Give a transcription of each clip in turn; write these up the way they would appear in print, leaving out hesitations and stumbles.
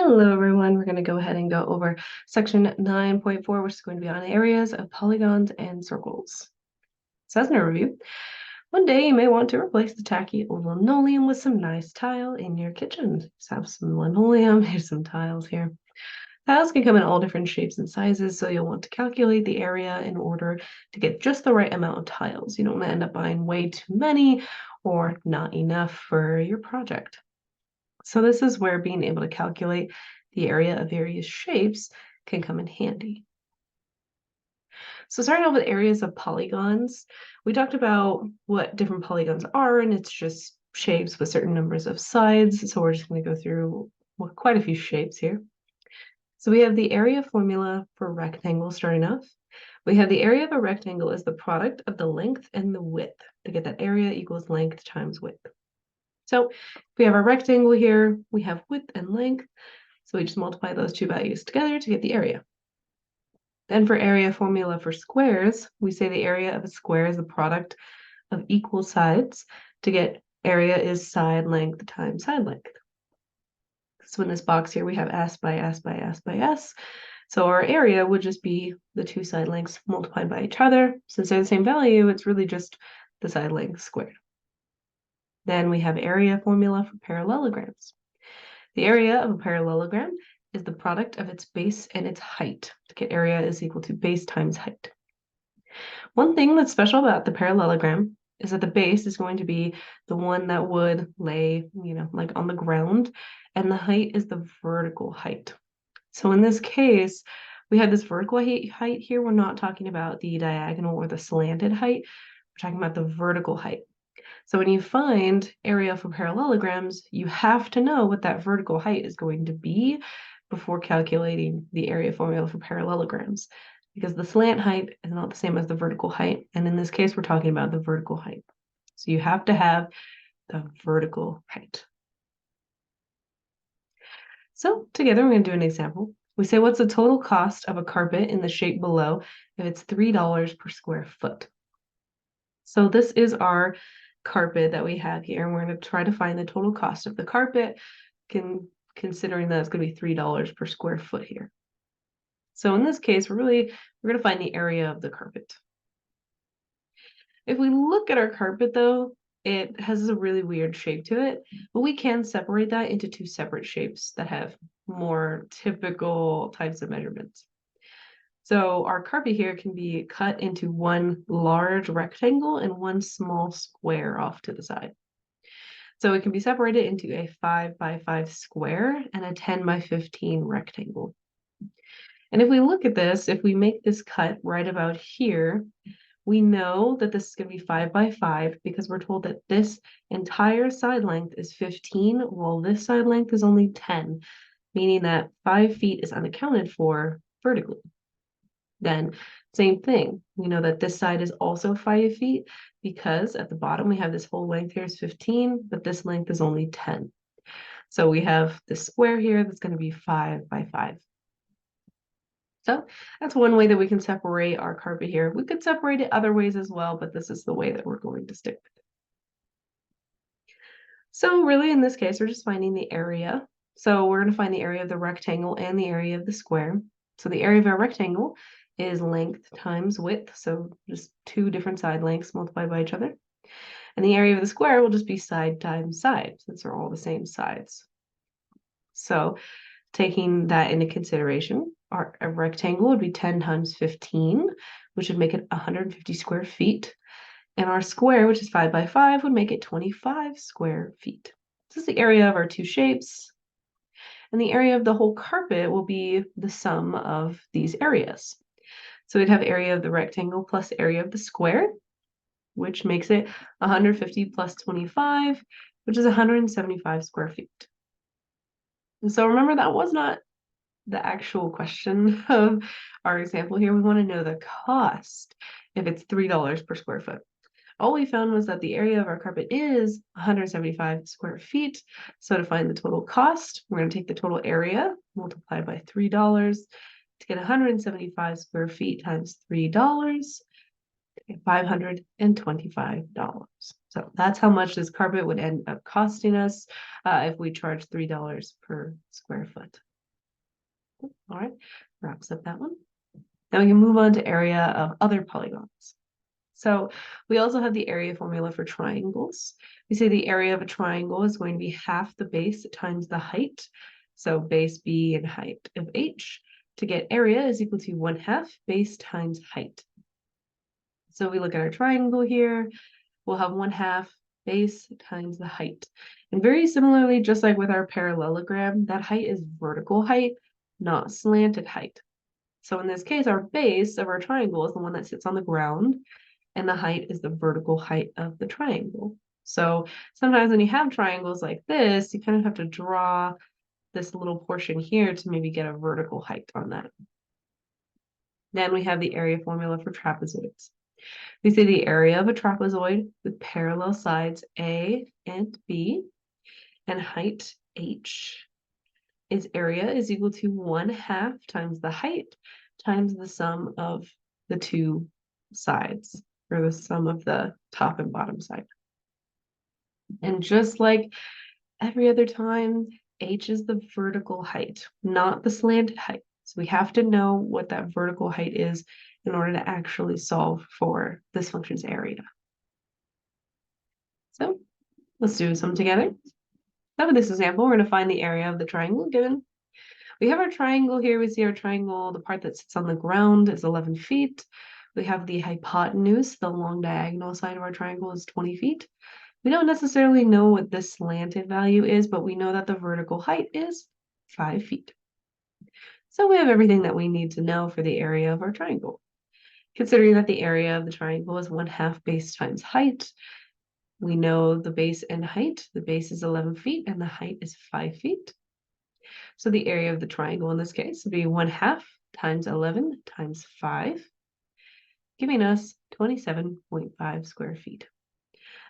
Hello, everyone. We're going to go ahead and go over section 9.4, which is going to be on areas of polygons and circles. So as an overview, one day you may want to replace the tacky old linoleum with some nice tile in your kitchen. Just have some linoleum, here's some tiles here. Tiles can come in all different shapes and sizes, so you'll want to calculate the area in order to get just the right amount of tiles. You don't want to end up buying way too many or not enough for your project. So this is where being able to calculate the area of various shapes can come in handy. So starting off with areas of polygons, we talked about what different polygons are, and it's just shapes with certain numbers of sides. So we're just going to go through quite a few shapes here. So we have the area formula for rectangle starting off. We have the area of a rectangle is the product of the length and the width. To get that area equals length times width. So if we have our rectangle here, we have width and length. So we just multiply those two values together to get the area. Then for area formula for squares, we say the area of a square is the product of equal sides. To get area is side length times side length. So in this box here, we have s by s by s by s. So our area would just be the two side lengths multiplied by each other. Since they're the same value, it's really just the side length squared. Then we have area formula for parallelograms. The area of a parallelogram is the product of its base and its height. To get area is equal to base times height. One thing that's special about the parallelogram is that the base is going to be the one that would lay, like on the ground, and the height is the vertical height. So in this case, we have this vertical height here. We're not talking about the diagonal or the slanted height. We're talking about the vertical height. So when you find area for parallelograms, you have to know what that vertical height is going to be before calculating the area formula for parallelograms, because the slant height is not the same as the vertical height. And in this case, we're talking about the vertical height. So you have to have the vertical height. So together, we're going to do an example. We say, what's the total cost of a carpet in the shape below if it's $3 per square foot? So this is our carpet that we have here, and we're going to try to find the total cost of the carpet, considering that it's going to be $3 per square foot here. So in this case, we're going to find the area of the carpet. If we look at our carpet, though, it has a really weird shape to it, but we can separate that into two separate shapes that have more typical types of measurements. So our carpet here can be cut into one large rectangle and one small square off to the side. So it can be separated into a 5 by 5 square and a 10 by 15 rectangle. And if we look at this, if we make this cut right about here, we know that this is going to be 5 by 5 because we're told that this entire side length is 15, while this side length is only 10, meaning that 5 feet is unaccounted for vertically. Then same thing, we know that this side is also 5 feet because at the bottom we have this whole length here is 15, but this length is only 10. So we have this square here that's going to be 5 by 5. So that's one way that we can separate our carpet here. We could separate it other ways as well, but this is the way that we're going to stick with it. So really in this case, we're just finding the area. So we're going to find the area of the rectangle and the area of the square. So the area of our rectangle is length times width, so just two different side lengths multiplied by each other. And the area of the square will just be side times side, since they're all the same sides. So taking that into consideration, a rectangle would be 10 times 15, which would make it 150 square feet. And our square, which is 5 by 5, would make it 25 square feet. This is the area of our two shapes. And the area of the whole carpet will be the sum of these areas. So we'd have area of the rectangle plus area of the square, which makes it 150 plus 25, which is 175 square feet. And so remember, that was not the actual question of our example here. We want to know the cost if it's $3 per square foot. All we found was that the area of our carpet is 175 square feet. So to find the total cost, we're going to take the total area multiplied by $3 to get 175 square feet times $3, to get $525. So that's how much this carpet would end up costing us if we charge $3 per square foot. All right, wraps up that one. Now we can move on to area of other polygons. So we also have the area formula for triangles. We say the area of a triangle is going to be half the base times the height. So base B and height of H. To get area is equal to 1/2 base times height. So we look at our triangle here, we'll have 1/2 base times the height. And very similarly, just like with our parallelogram, that height is vertical height, not slanted height. So in this case, our base of our triangle is the one that sits on the ground, and the height is the vertical height of the triangle. So sometimes when you have triangles like this, you kind of have to draw this little portion here to maybe get a vertical height on that. Then we have the area formula for trapezoids. We say the area of a trapezoid with parallel sides A and B and height H is area is equal to 1/2 times the height times the sum of the two sides, or the sum of the top and bottom side. And just like every other time, H is the vertical height, not the slanted height. So we have to know what that vertical height is in order to actually solve for this function's area. So let's do some together. So with this example, we're going to find the area of the triangle given. We have our triangle here. We see our triangle, the part that sits on the ground is 11 feet. We have the hypotenuse, the long diagonal side of our triangle is 20 feet. We don't necessarily know what this slanted value is, but we know that the vertical height is 5 feet. So we have everything that we need to know for the area of our triangle. Considering that the area of the triangle is 1/2 base times height, we know the base and height. The base is 11 feet and the height is 5 feet. So the area of the triangle in this case would be 1/2 times 11 times 5, giving us 27.5 square feet.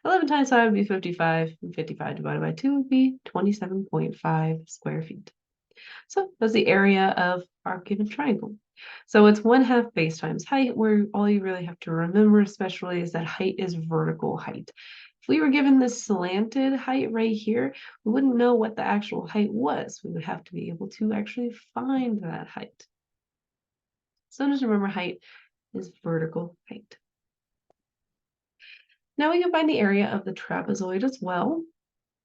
11 times 5 would be 55, and 55 divided by 2 would be 27.5 square feet. So that's the area of our given triangle. So it's 1/2 base times height, where all you really have to remember especially is that height is vertical height. If we were given this slanted height right here, we wouldn't know what the actual height was. We would have to be able to actually find that height. So just remember height is vertical height. Now we can find the area of the trapezoid as well.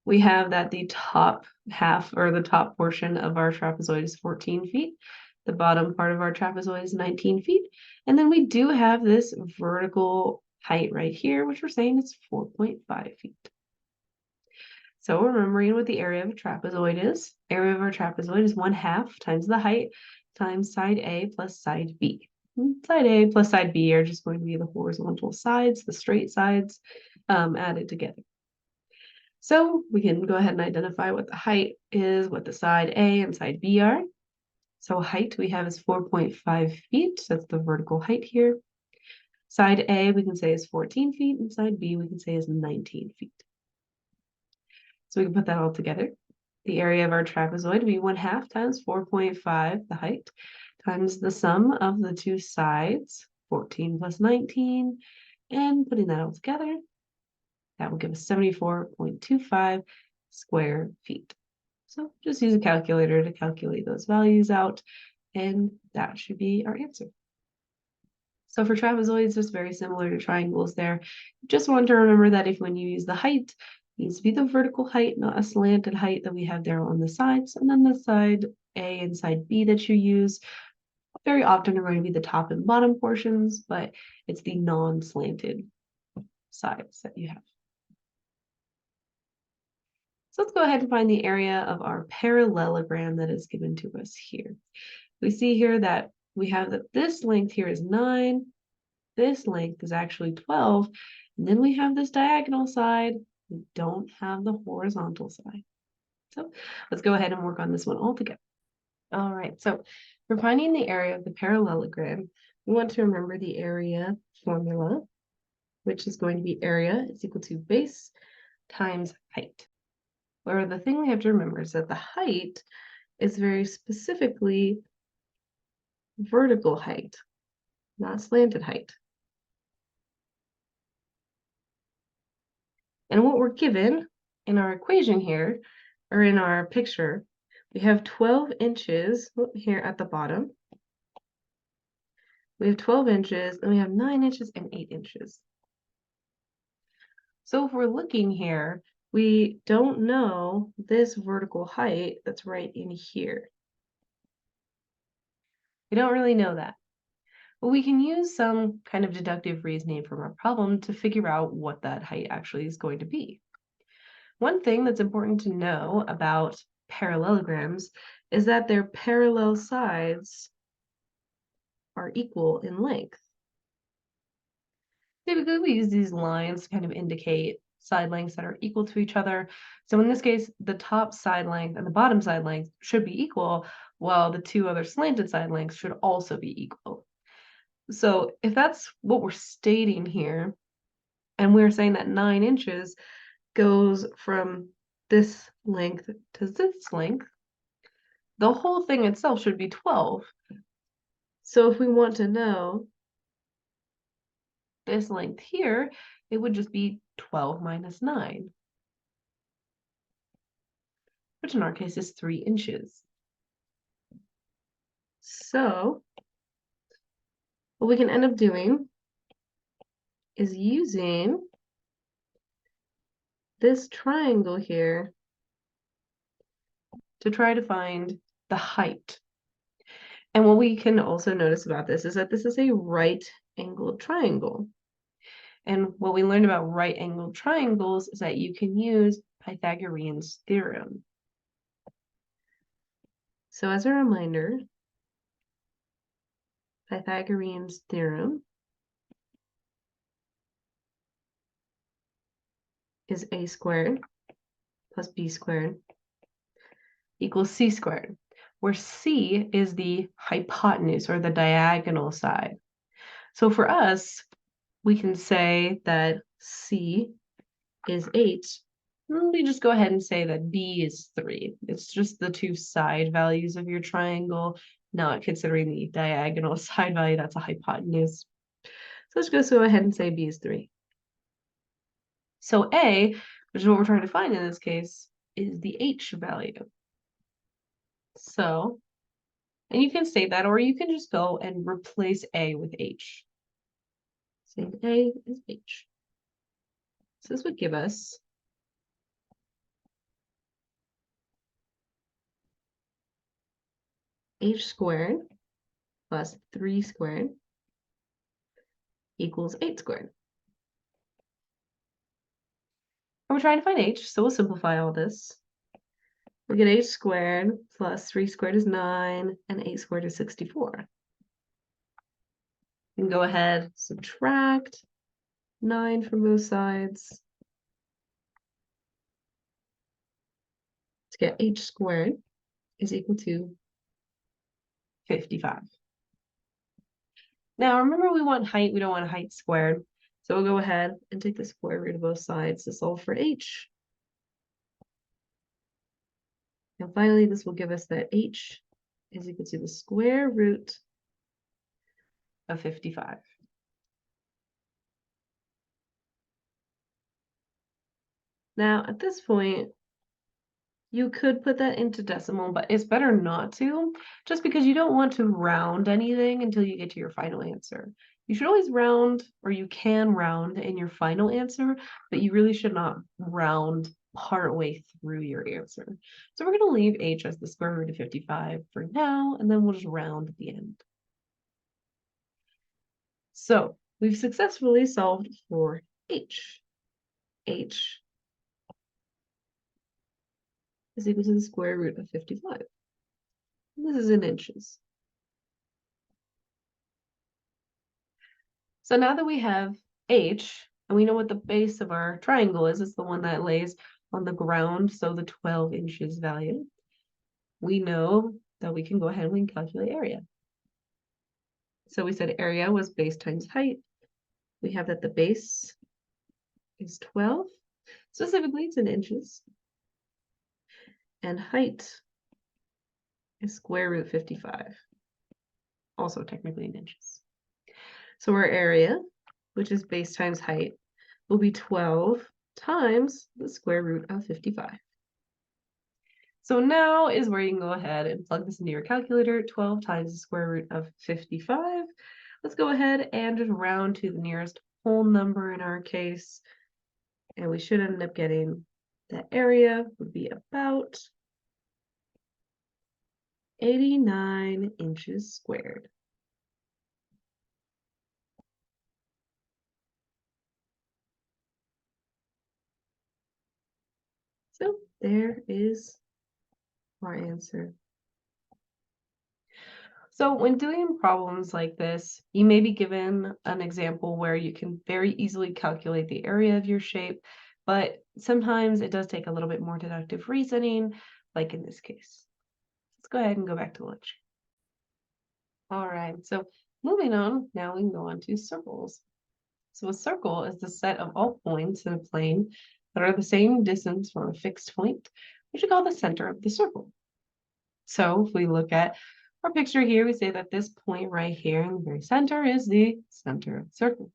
We have that the top half, or the top portion of our trapezoid, is 14 feet. The bottom part of our trapezoid is 19 feet. And then we do have this vertical height right here, which we're saying is 4.5 feet. So remembering what the area of a trapezoid is, area of our trapezoid is 1/2 times the height times side A plus side B. Side A plus side B are just going to be the horizontal sides, the straight sides, added together. So we can go ahead and identify what the height is, what the side A and side B are. So height we have is 4.5 feet. That's the vertical height here. Side A we can say is 14 feet, and side B we can say is 19 feet. So we can put that all together. The area of our trapezoid would be 1/2 times 4.5, the height, times the sum of the two sides, 14 plus 19, and putting that all together, that will give us 74.25 square feet. So just use a calculator to calculate those values out, and that should be our answer. So for trapezoids, just very similar to triangles there. Just want to remember that if when you use the height, it needs to be the vertical height, not a slanted height that we have there on the sides. And then the side A and side B that you use very often are going to be the top and bottom portions, but it's the non-slanted sides that you have. So let's go ahead and find the area of our parallelogram that is given to us here. We see here that we have that this length here is 9, this length is actually 12, and then we have this diagonal side. We don't have the horizontal side. So let's go ahead and work on this one all together. All right, so for finding the area of the parallelogram, we want to remember the area formula, which is going to be area is equal to base times height. Where the thing we have to remember is that the height is very specifically vertical height, not slanted height. And what we're given in our equation here, or in our picture, We have 12 inches here at the bottom. We have 12 inches, and we have 9 inches and 8 inches. So if we're looking here, we don't know this vertical height that's right in here. We don't really know that. But we can use some kind of deductive reasoning from our problem to figure out what that height actually is going to be. One thing that's important to know about parallelograms is that their parallel sides are equal in length. Typically, we use these lines to kind of indicate side lengths that are equal to each other. So in this case, the top side length and the bottom side length should be equal, while the two other slanted side lengths should also be equal. So if that's what we're stating here, and we're saying that 9 inches goes from this length to this length, the whole thing itself should be 12. So if we want to know this length here, it would just be 12 minus 9, which in our case is 3 inches. So what we can end up doing is using this triangle here to try to find the height. And what we can also notice about this is that this is a right-angled triangle. And what we learned about right-angled triangles is that you can use Pythagorean's theorem. So as a reminder, Pythagorean's theorem is a squared plus b squared equals c squared, where c is the hypotenuse or the diagonal side. So for us, we can say that c is 8. We just go ahead and say that b is 3. It's just the two side values of your triangle, not considering the diagonal side value, that's a hypotenuse. So let's just go ahead and say b is 3. So a, which is what we're trying to find in this case, is the h value. So, and you can state that, or you can just go and replace a with h. Say a is h. So this would give us h squared plus 3 squared equals 8 squared. And we're trying to find h, so we'll simplify all this. We get h squared plus 3 squared is 9, and 8 squared is 64. You can go ahead, subtract 9 from both sides to get h squared is equal to 55. Now remember, we want height, we don't want height squared. So we'll go ahead and take the square root of both sides to solve for h. And finally, this will give us that h is equal to the square root of 55. Now, at this point, you could put that into decimal, but it's better not to, just because you don't want to round anything until you get to your final answer. You should always round, or you can round in your final answer, but you really should not round partway through your answer. So we're going to leave h as the square root of 55 for now, and then we'll just round at the end. So we've successfully solved for h. H is equal to the square root of 55. And this is in inches. So now that we have h, and we know what the base of our triangle is, it's the one that lays on the ground, so the 12 inches value, we know that we can go ahead and we can calculate area. So we said area was base times height. We have that the base is 12. Specifically, it's in inches. And height is square root 55. Also technically in inches. So our area, which is base times height, will be 12 times the square root of 55. So now is where you can go ahead and plug this into your calculator. 12 times the square root of 55. Let's go ahead and just round to the nearest whole number in our case. And we should end up getting the area would be about 89 inches squared. So there is our answer. So when doing problems like this, you may be given an example where you can very easily calculate the area of your shape, but sometimes it does take a little bit more deductive reasoning, like in this case. Let's go ahead and go back to lunch. All right, so moving on, now we can go on to circles. So a circle is the set of all points in a plane that are the same distance from a fixed point, which we call the center of the circle. So if we look at our picture here, we say that this point right here in the very center is the center of the circle.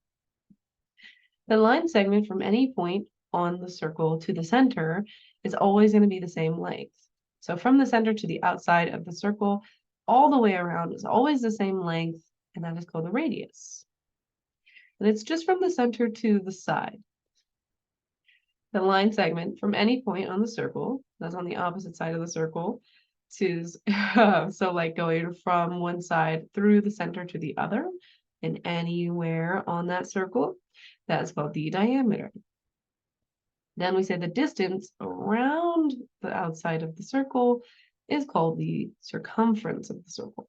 The line segment from any point on the circle to the center is always going to be the same length. So from the center to the outside of the circle, all the way around is always the same length, and that is called the radius. And it's just from the center to the side. The line segment from any point on the circle, that's on the opposite side of the circle, to so like going from one side through the center to the other and anywhere on that circle, that's called the diameter. Then we say the distance around the outside of the circle is called the circumference of the circle.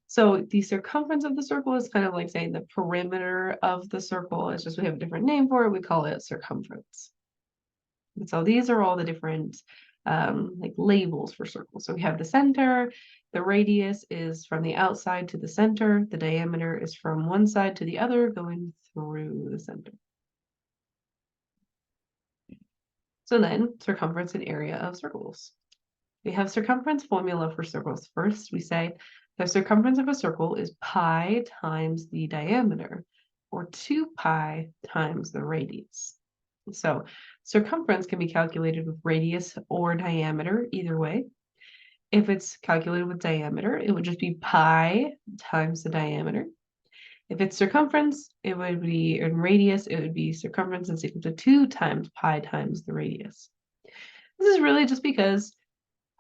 So the circumference of the circle is kind of like saying the perimeter of the circle. It's just we have a different name for it. We call it circumference. And so these are all the different like labels for circles. So we have the center, the radius is from the outside to the center, the diameter is from one side to the other going through the center. So then circumference and area of circles. We have circumference formula for circles. First, we say the circumference of a circle is pi times the diameter, or 2 pi times the radius. So circumference can be calculated with radius or diameter, either way. If it's calculated with diameter, it would just be pi times the diameter. If it's circumference, it would be, in radius, it would be circumference is equal to 2 times pi times the radius. This is really just because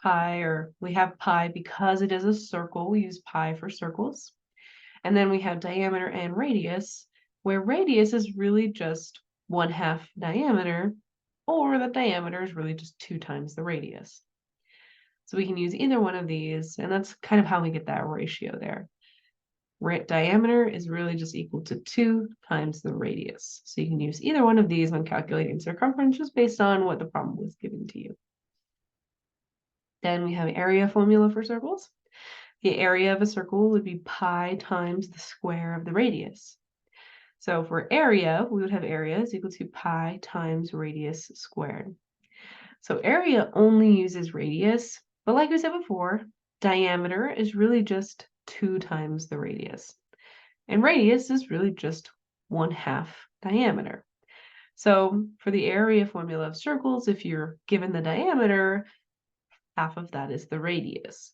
pi, or we have pi because it is a circle. We use pi for circles. And then we have diameter and radius, where radius is really just 1/2 diameter, or the diameter is really just 2 times the radius. So we can use either one of these, and that's kind of how we get that ratio there. Diameter is really just equal to 2 times the radius. So you can use either one of these when calculating circumference, just based on what the problem was given to you. Then we have area formula for circles. The area of a circle would be pi times the square of the radius. So for area, we would have area is equal to pi times radius squared. So area only uses radius, but like we said before, diameter is really just 2 times the radius. And radius is really just 1/2 diameter. So for the area formula of circles, if you're given the diameter, half of that is the radius.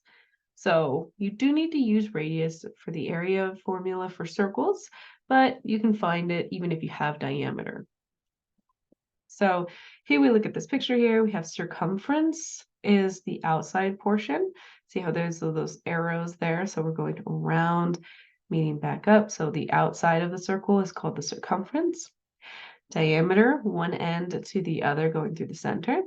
So you do need to use radius for the area formula for circles, but you can find it even if you have diameter. So here we look at this picture here, we have circumference is the outside portion. See how there's those arrows there? So we're going around, meeting back up. So the outside of the circle is called the circumference. Diameter, one end to the other going through the center.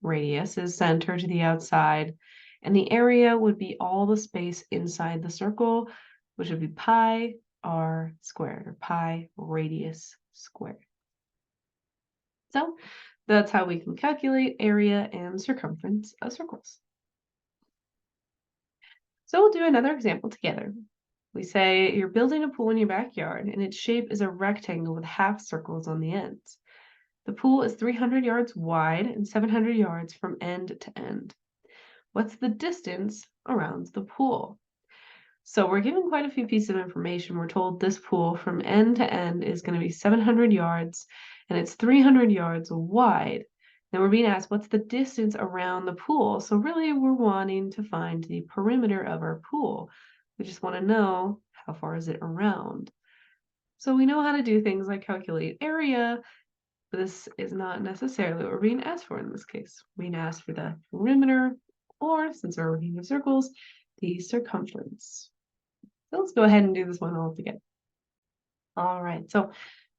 Radius is center to the outside. And the area would be all the space inside the circle, which would be pi r squared, or pi radius squared. So that's how we can calculate area and circumference of circles. So we'll do another example together. We say you're building a pool in your backyard and its shape is a rectangle with half circles on the ends. The pool is 300 yards wide and 700 yards from end to end. What's the distance around the pool? So we're given quite a few pieces of information. We're told this pool from end to end is going to be 700 yards and it's 300 yards wide. Then we're being asked, what's the distance around the pool? So really, we're wanting to find the perimeter of our pool. We just want to know how far is it around. So we know how to do things like calculate area, but this is not necessarily what we're being asked for in this case. We're being asked for the perimeter, or since we're working with circles, the circumference. So let's go ahead and do this one all together. All right, so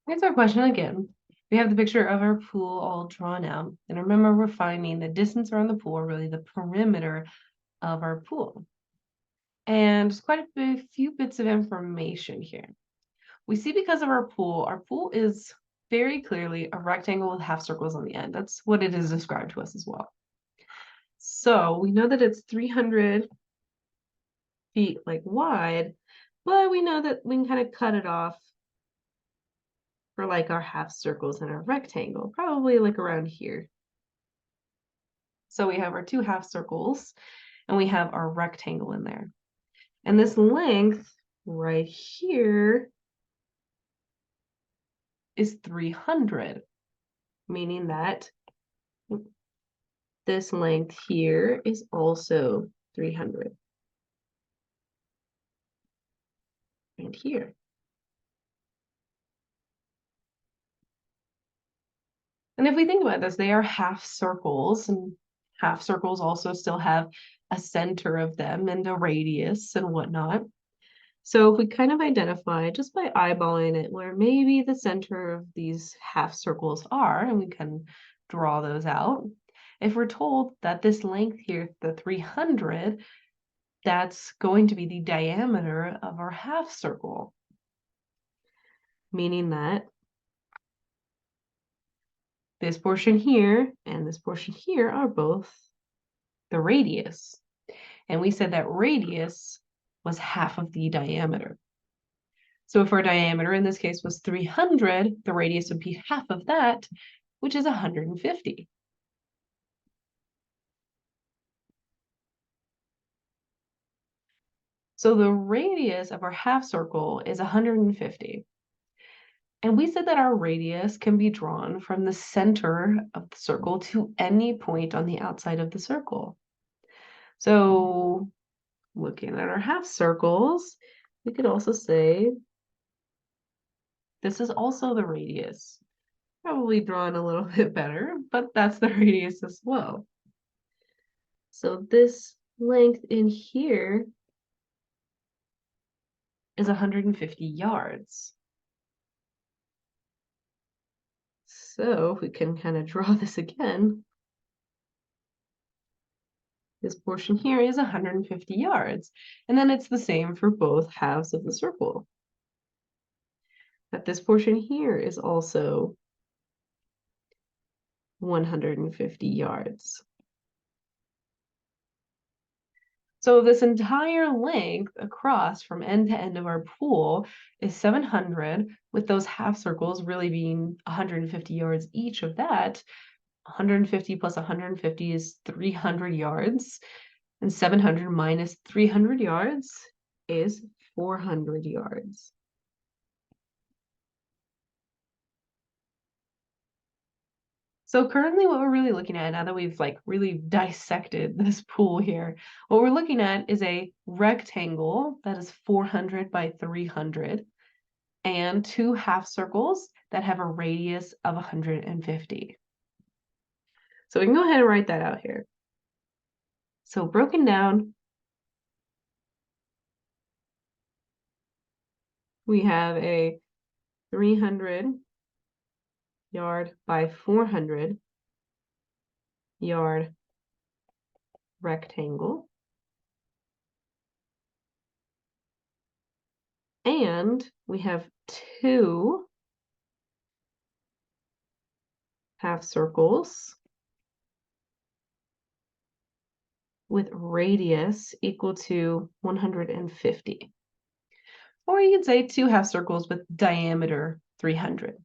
here's our question again. We have the picture of our pool all drawn out. And remember, we're finding the distance around the pool, or really the perimeter of our pool. And there's quite a few bits of information here. We see because of our pool is very clearly a rectangle with half circles on the end. That's what it is described to us as well. So we know that it's 300 feet like wide, but we know that we can kind of cut it off for like our half circles and our rectangle, probably like around here. So we have our two half circles and we have our rectangle in there. And this length right here is 300, meaning that this length here is also 300. And here. And if we think about this, they are half circles, and half circles also still have a center of them and a radius and whatnot. So if we kind of identify just by eyeballing it where maybe the center of these half circles are, and we can draw those out. If we're told that this length here, the 300, that's going to be the diameter of our half circle, meaning that this portion here and this portion here are both the radius. And we said that radius was half of the diameter. So if our diameter in this case was 300, the radius would be half of that, which is 150. So the radius of our half circle is 150. And we said that our radius can be drawn from the center of the circle to any point on the outside of the circle. So looking at our half circles, we could also say this is also the radius. Probably drawn a little bit better, but that's the radius as well. So this length in here is 150 yards. So if we can kind of draw this again, this portion here is 150 yards. And then it's the same for both halves of the circle. That this portion here is also 150 yards. So this entire length across from end to end of our pool is 700, with those half circles really being 150 yards each of that. 150 plus 150 is 300 yards, and 700 minus 300 yards is 400 yards. So currently what we're really looking at, now that we've like really dissected this pool here, what we're looking at is a rectangle that is 400 by 300 and two half circles that have a radius of 150. So we can go ahead and write that out here. So broken down, we have a 300 yard by 400 yard rectangle. And we have two half circles with radius equal to 150. Or you could say two half circles with diameter 300.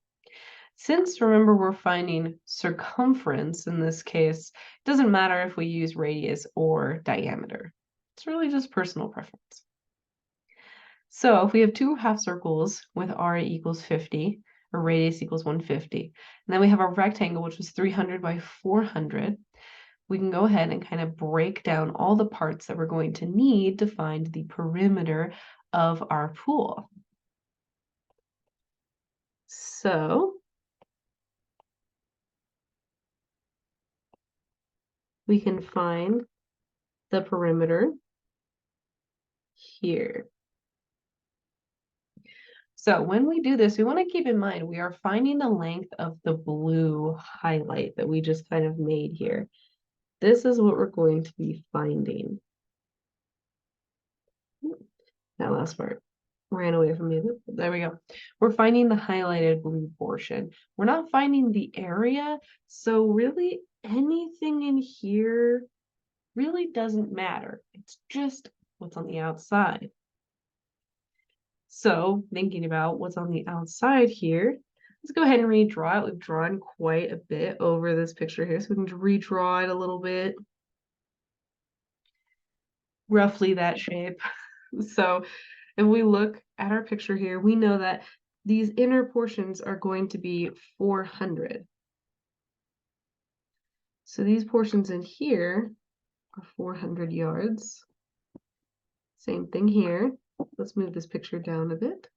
Since, remember, we're finding circumference in this case, it doesn't matter if we use radius or diameter. It's really just personal preference. So if we have two half circles with r equals 50, Our radius equals 150. And then we have our rectangle, which was 300 by 400. We can go ahead and kind of break down all the parts that we're going to need to find the perimeter of our pool. So we can find the perimeter here. So when we do this, we want to keep in mind we are finding the length of the blue highlight that we just kind of made here. This is what we're going to be finding. That last part ran away from me. There we go. We're finding the highlighted blue portion. We're not finding the area, so really anything in here really doesn't matter. It's just what's on the outside. So thinking about what's on the outside here, let's go ahead and redraw it. We've drawn quite a bit over this picture here, so we can redraw it a little bit. Roughly that shape. So if we look at our picture here, we know that these inner portions are going to be 400. So these portions in here are 400 yards. Same thing here. Let's move this picture down a bit.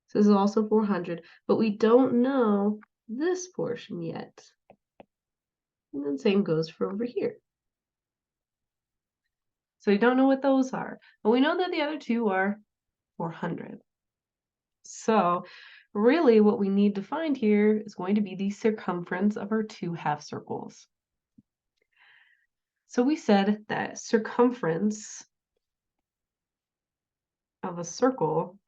So this is also 400, but we don't know this portion yet. And then same goes for over here. So we don't know what those are, but we know that the other two are 400. So really what we need to find here is going to be the circumference of our two half circles. So we said that circumference of a circle,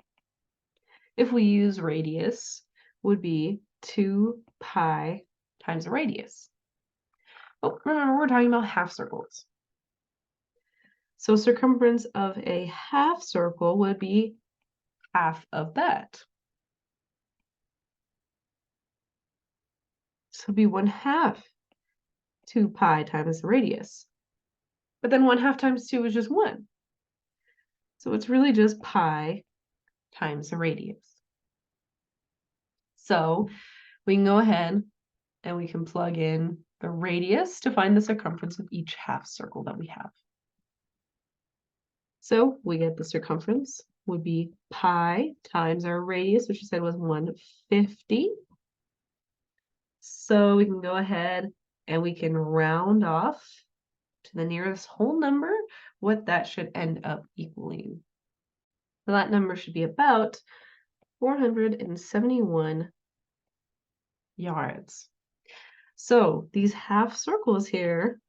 if we use radius, would be 2 pi times the radius. Oh, remember, we're talking about half circles. So circumference of a half circle would be half of that. So it'd be 1/2 2 pi times the radius. But then 1/2 times 2 is just 1. So it's really just pi times the radius. So we can go ahead and we can plug in the radius to find the circumference of each half circle that we have. So we get the circumference would be pi times our radius, which you said was 150. So we can go ahead and we can round off to the nearest whole number what that should end up equaling. So that number should be about 471 yards. So these half circles here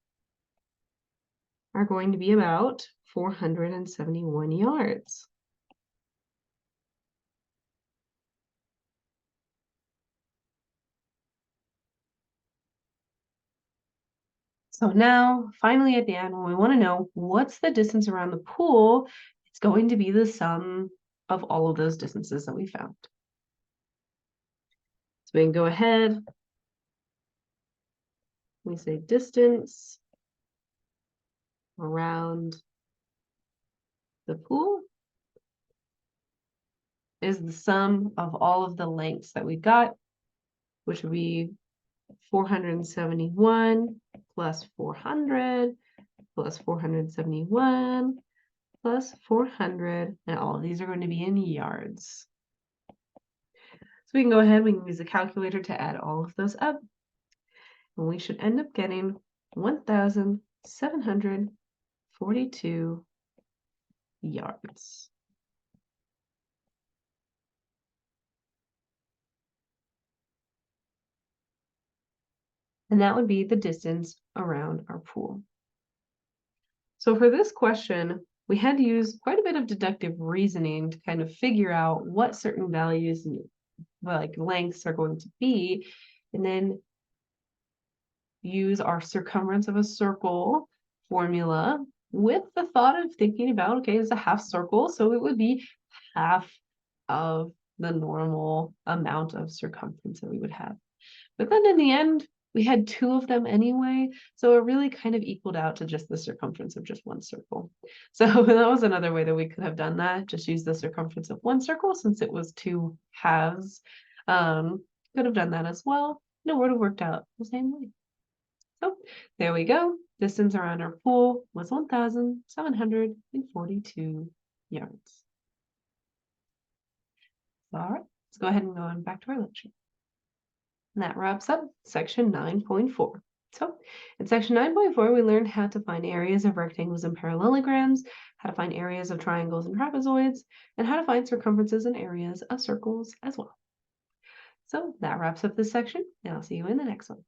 are going to be about 471 yards. So now, finally at the end, when we want to know what's the distance around the pool, it's going to be the sum of all of those distances that we found. So we can go ahead, we say distance around the pool is the sum of all of the lengths that we got, which would be 471 plus 400 plus 471 plus 400, and all of these are going to be in yards. So we can go ahead, we can use a calculator to add all of those up, and we should end up getting 1,742 yards. And that would be the distance around our pool. So for this question, we had to use quite a bit of deductive reasoning to kind of figure out what certain values, like lengths, are going to be, and then use our circumference of a circle formula with the thought of thinking about, okay, it's a half circle, so it would be half of the normal amount of circumference that we would have. But then in the end, We had two of them anyway, so it really kind of equaled out to just the circumference of just one circle. So that was another way that we could have done that, just use the circumference of one circle since it was two halves. Could have done that as well. And it would have worked out the same way. So there we go. Distance around our pool was 1,742 yards. All right, let's go ahead and go on back to our lecture. And that wraps up section 9.4. So in section 9.4, we learned how to find areas of rectangles and parallelograms, how to find areas of triangles and trapezoids, and how to find circumferences and areas of circles as well. So that wraps up this section, and I'll see you in the next one.